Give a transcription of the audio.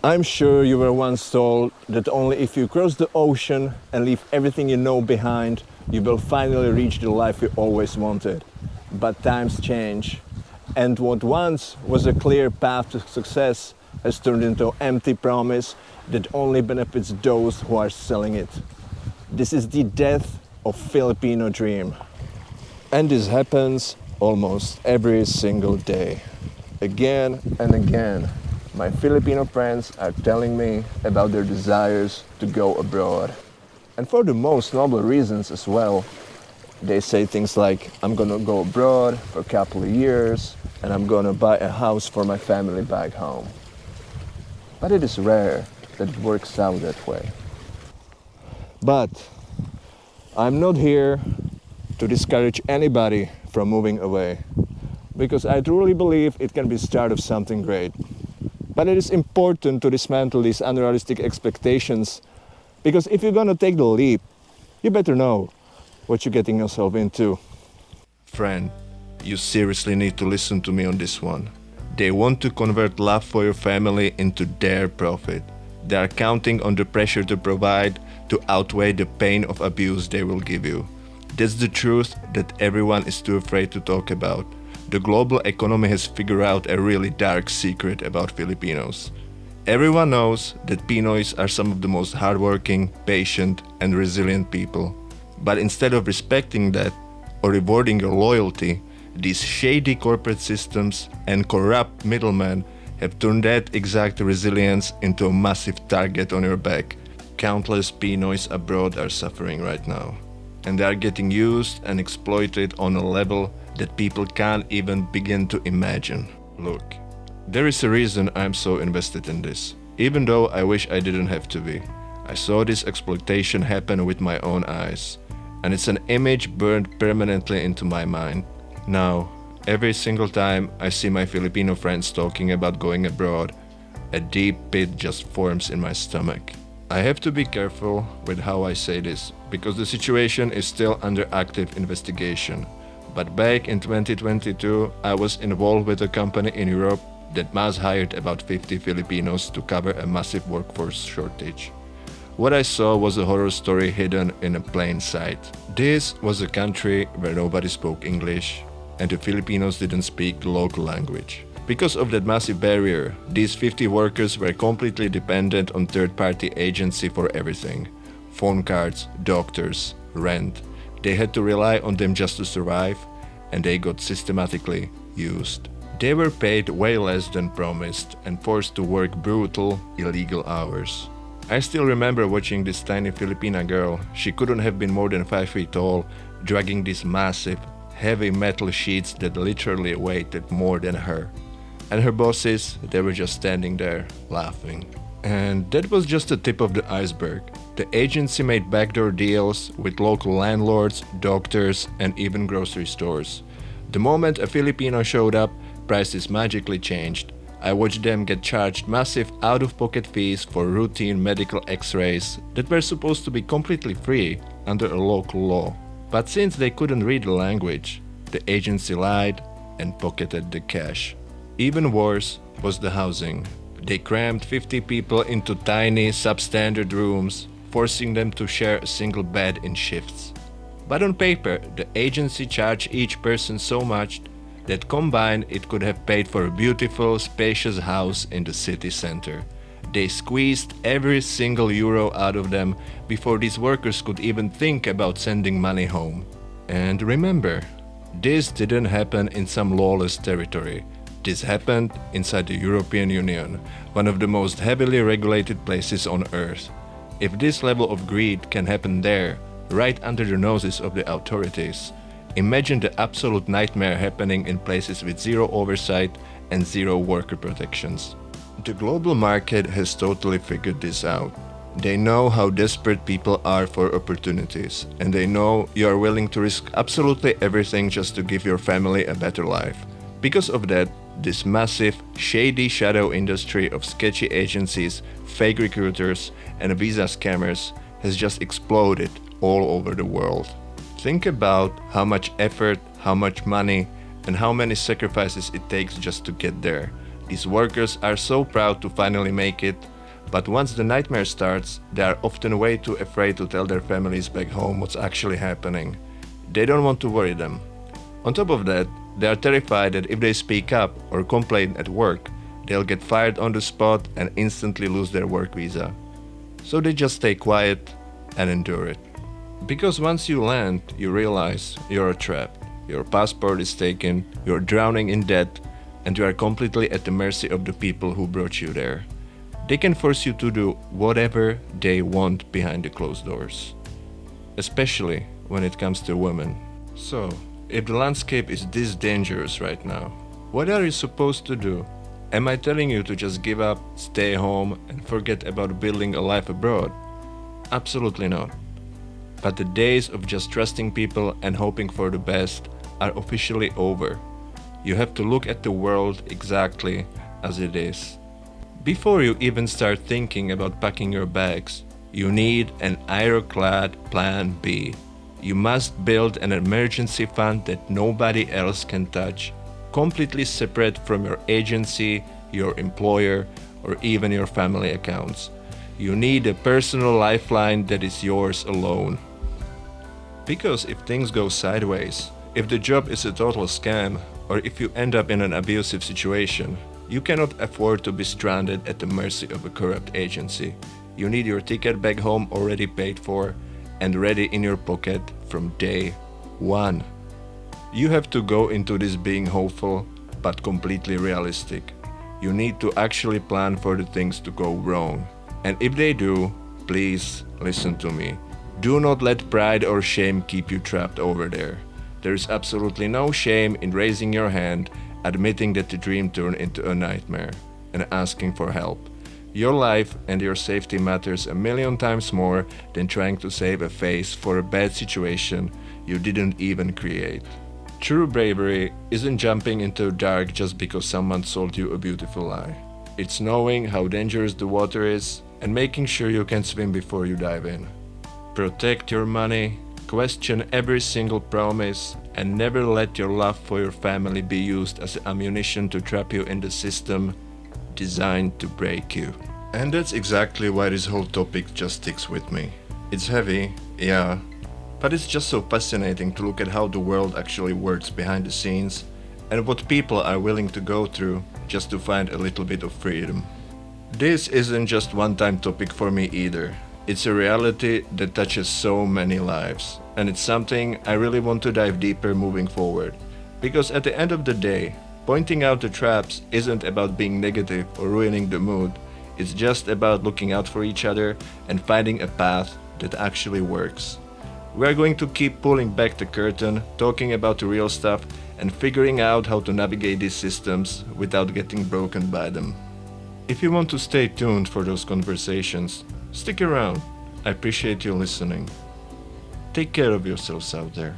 I'm sure you were once told that only if you cross the ocean and leave everything you know behind, you will finally reach the life you always wanted. But times change, and what once was a clear path to success has turned into an empty promise that only benefits those who are selling it. This is the death of Filipino dream. And this happens almost every single day. Again and again, my Filipino friends are telling me about their desires to go abroad. And for the most noble reasons as well. They say things like, I'm gonna go abroad for a couple of years and I'm gonna buy a house for my family back home. But it is rare that it works out that way. But I'm not here to discourage anybody from moving away, because I truly believe it can be the start of something great. But it is important to dismantle these unrealistic expectations, because if you're gonna take the leap, you better know what you're getting yourself into. Friend, you seriously need to listen to me on this one. They want to convert love for your family into their profit. They are counting on the pressure to provide to outweigh the pain of abuse they will give you. That's the truth that everyone is too afraid to talk about. The global economy has figured out a really dark secret about Filipinos. Everyone knows that Pinoys are some of the most hardworking, patient, and resilient people. But instead of respecting that or rewarding your loyalty, these shady corporate systems and corrupt middlemen have turned that exact resilience into a massive target on your back. Countless Pinoys abroad are suffering right now, and they are getting used and exploited on a level that people can't even begin to imagine. Look, there is a reason I'm so invested in this, even though I wish I didn't have to be. I saw this exploitation happen with my own eyes, and it's an image burned permanently into my mind. Now, every single time I see my Filipino friends talking about going abroad, a deep pit just forms in my stomach. I have to be careful with how I say this, because the situation is still under active investigation. But back in 2022, I was involved with a company in Europe that mass hired about 50 Filipinos to cover a massive workforce shortage. What I saw was a horror story hidden in a plain sight. This was a country where nobody spoke English, and the Filipinos didn't speak the local language. Because of that massive barrier, these 50 workers were completely dependent on third-party agency for everything. Phone cards, doctors, rent. They had to rely on them just to survive, and they got systematically used. They were paid way less than promised and forced to work brutal, illegal hours. I still remember watching this tiny Filipina girl. She couldn't have been more than 5 feet tall, dragging these massive, heavy metal sheets that literally weighed more than her. And her bosses, they were just standing there, laughing. And that was just the tip of the iceberg. The agency made backdoor deals with local landlords, doctors, and even grocery stores. The moment a Filipino showed up, prices magically changed. I watched them get charged massive out-of-pocket fees for routine medical x-rays that were supposed to be completely free under a local law. But since they couldn't read the language, the agency lied and pocketed the cash. Even worse was the housing. They crammed 50 people into tiny, substandard rooms, forcing them to share a single bed in shifts. But on paper, the agency charged each person so much that combined it could have paid for a beautiful, spacious house in the city center. They squeezed every single euro out of them before these workers could even think about sending money home. And remember, this didn't happen in some lawless territory. This happened inside the European Union, one of the most heavily regulated places on Earth. If this level of greed can happen there, right under the noses of the authorities, imagine the absolute nightmare happening in places with zero oversight and zero worker protections. The global market has totally figured this out. They know how desperate people are for opportunities, and they know you are willing to risk absolutely everything just to give your family a better life. Because of that, this massive, shady shadow industry of sketchy agencies, fake recruiters, and visa scammers has just exploded all over the world. Think about how much effort, how much money, and how many sacrifices it takes just to get there. These workers are so proud to finally make it, but once the nightmare starts, they are often way too afraid to tell their families back home what's actually happening. They don't want to worry them. On top of that, they are terrified that if they speak up or complain at work, they'll get fired on the spot and instantly lose their work visa. So they just stay quiet and endure it. Because once you land, you realize you're trapped. Your passport is taken, you're drowning in debt, and you are completely at the mercy of the people who brought you there. They can force you to do whatever they want behind the closed doors. Especially when it comes to women. So, if the landscape is this dangerous right now, what are you supposed to do? Am I telling you to just give up, stay home, and forget about building a life abroad? Absolutely not. But the days of just trusting people and hoping for the best are officially over. You have to look at the world exactly as it is. Before you even start thinking about packing your bags, you need an ironclad plan B. You must build an emergency fund that nobody else can touch, completely separate from your agency, your employer, or even your family accounts. You need a personal lifeline that is yours alone. Because if things go sideways, if the job is a total scam, or if you end up in an abusive situation, you cannot afford to be stranded at the mercy of a corrupt agency. You need your ticket back home already paid for and ready in your pocket from day one. You have to go into this being hopeful, but completely realistic. You need to actually plan for the things to go wrong. And if they do, please listen to me. Do not let pride or shame keep you trapped over there. There is absolutely no shame in raising your hand, admitting that the dream turned into a nightmare, and asking for help. Your life and your safety matters a million times more than trying to save a face for a bad situation you didn't even create. True bravery isn't jumping into the dark just because someone sold you a beautiful lie. It's knowing how dangerous the water is and making sure you can swim before you dive in. Protect your money, question every single promise, and never let your love for your family be used as ammunition to trap you in the system designed to break you. And that's exactly why this whole topic just sticks with me. It's heavy, yeah, but it's just so fascinating to look at how the world actually works behind the scenes and what people are willing to go through just to find a little bit of freedom. This isn't just one-time topic for me either. It's a reality that touches so many lives, and it's something I really want to dive deeper moving forward. Because at the end of the day, pointing out the traps isn't about being negative or ruining the mood. It's just about looking out for each other and finding a path that actually works. We are going to keep pulling back the curtain, talking about the real stuff, and figuring out how to navigate these systems without getting broken by them. If you want to stay tuned for those conversations, stick around. I appreciate you listening. Take care of yourselves out there.